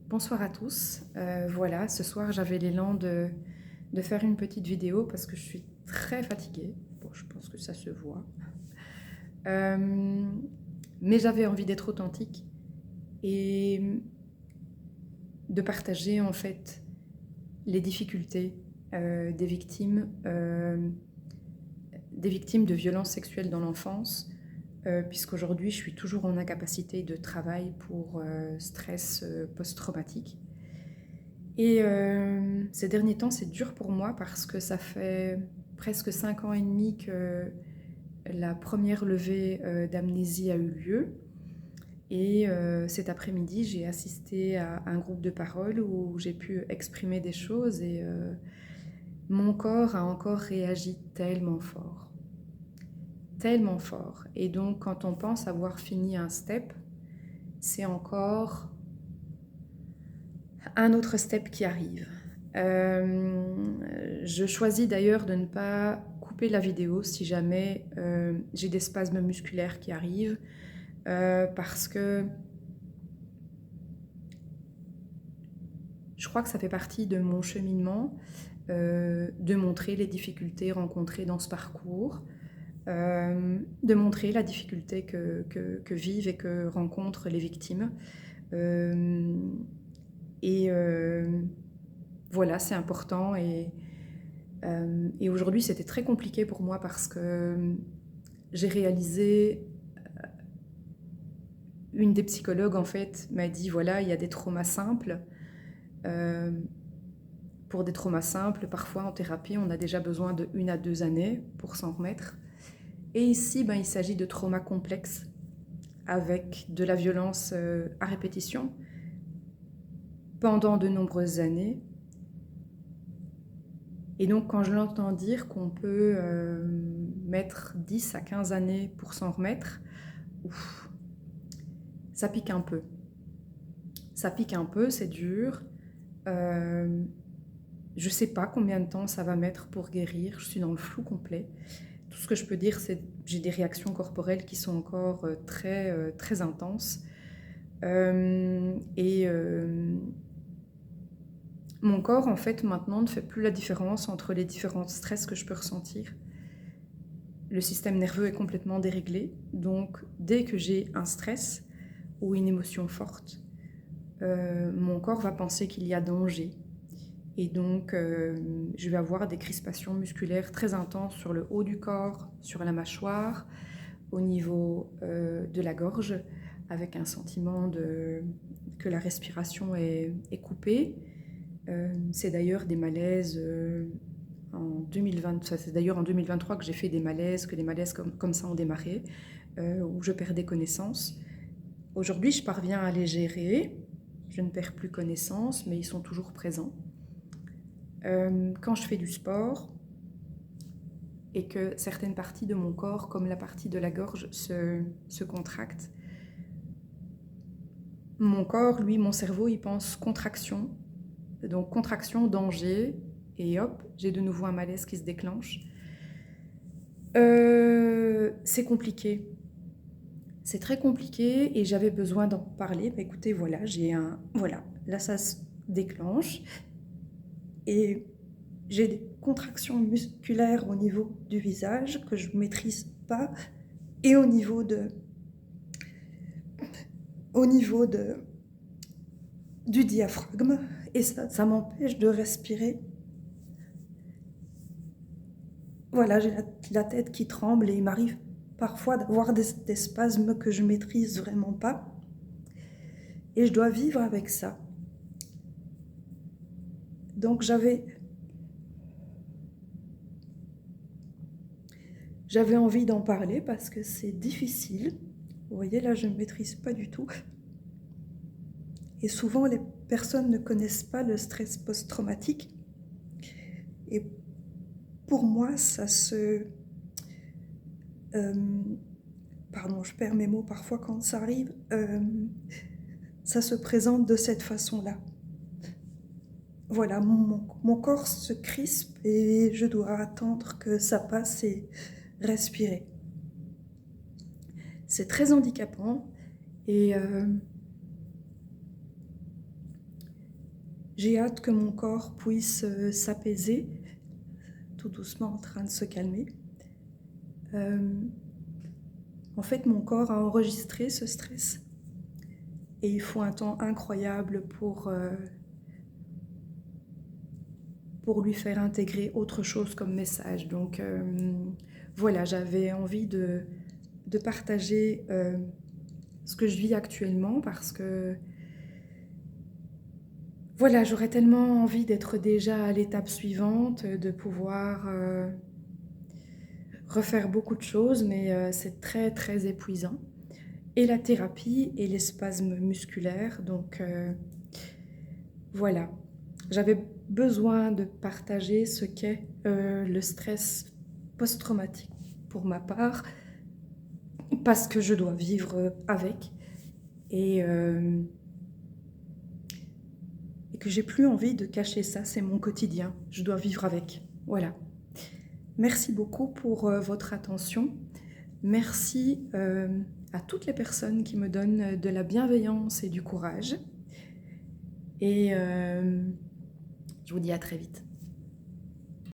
Bonsoir à tous. Voilà, ce soir j'avais l'élan de faire une petite vidéo parce que je suis très fatiguée. Bon, je pense que ça se voit. Euh, mais j'avais envie d'être authentique et de partager en fait les difficultés des victimes de violences sexuelles dans l'enfance, puisqu'aujourd'hui je suis toujours en incapacité de travail pour stress post-traumatique. Et ces derniers temps, c'est dur pour moi parce que ça fait presque 5 ans et demi que la première levée d'amnésie a eu lieu. Et cet après-midi, j'ai assisté à un groupe de parole où j'ai pu exprimer des choses et mon corps a encore réagi tellement fort. Tellement fort. Et donc, quand on pense avoir fini un step, c'est encore un autre step qui arrive. Je choisis d'ailleurs de ne pas couper la vidéo si jamais j'ai des spasmes musculaires qui arrivent, parce que je crois que ça fait partie de mon cheminement, de montrer les difficultés rencontrées dans ce parcours, de montrer la difficulté que vivent et que rencontrent les victimes. Et voilà, c'est important. Et aujourd'hui, c'était très compliqué pour moi parce que j'ai réalisé, une des psychologues en fait m'a dit voilà, il y a des traumas simples. Euh, pour des traumas simples, parfois en thérapie, on a déjà besoin de 1 à 2 années pour s'en remettre. Et ici, il s'agit de traumas complexes avec de la violence à répétition pendant de nombreuses années. Et donc, quand je l'entends dire qu'on peut mettre 10 à 15 années pour s'en remettre, ouf, ça pique un peu. Ça pique un peu, c'est dur. Je ne sais pas combien de temps ça va mettre pour guérir. Je suis dans le flou complet. Tout ce que je peux dire, c'est que j'ai des réactions corporelles qui sont encore très intenses. Et mon corps, en fait, maintenant, ne fait plus la différence entre les différents stress que je peux ressentir. Le système nerveux est complètement déréglé. Donc, dès que j'ai un stress ou une émotion forte, mon corps va penser qu'il y a danger. Et donc, je vais avoir des crispations musculaires très intenses sur le haut du corps, sur la mâchoire, au niveau de la gorge, avec un sentiment que la respiration est coupée. C'est d'ailleurs des malaises en 2020, c'est d'ailleurs en 2023 que j'ai fait des malaises, que des malaises comme ça ont démarré, où je perdais connaissance. Aujourd'hui, je parviens à les gérer, je ne perds plus connaissance, mais ils sont toujours présents. Quand je fais du sport et que certaines parties de mon corps, comme la partie de la gorge, se contractent, mon corps, lui, mon cerveau, il pense contraction. Donc contraction, danger, et hop, j'ai de nouveau un malaise qui se déclenche. C'est compliqué. C'est très compliqué et j'avais besoin d'en parler. Écoutez, voilà, Voilà, là ça se déclenche. Et j'ai des contractions musculaires au niveau du visage que je ne maîtrise pas et au niveau du diaphragme. Et ça m'empêche de respirer. Voilà, j'ai la tête qui tremble et il m'arrive parfois d'avoir des spasmes que je ne maîtrise vraiment pas. Et je dois vivre avec ça. Donc j'avais envie d'en parler parce que c'est difficile. Vous voyez, là, je ne maîtrise pas du tout. Et souvent, les personnes ne connaissent pas le stress post-traumatique. Et pour moi, ça se... pardon, je perds mes mots parfois quand ça arrive. Ça se présente de cette façon-là. Voilà, mon corps se crispe et je dois attendre que ça passe et respirer. C'est très handicapant et J'ai hâte que mon corps puisse s'apaiser, tout doucement en train de se calmer. En fait, mon corps a enregistré ce stress et il faut un temps incroyable pour lui faire intégrer autre chose comme message. Donc voilà, j'avais envie de partager ce que je vis actuellement parce que voilà, j'aurais tellement envie d'être déjà à l'étape suivante, de pouvoir refaire beaucoup de choses, mais c'est très très épuisant. Et la thérapie et les spasmes musculaires, donc voilà. J'avais besoin de partager ce qu'est le stress post-traumatique pour ma part, parce que je dois vivre avec et que j'ai plus envie de cacher ça, c'est mon quotidien, je dois vivre avec. Voilà. Merci beaucoup pour votre attention. Merci à toutes les personnes qui me donnent de la bienveillance et du courage. Et je vous dis à très vite.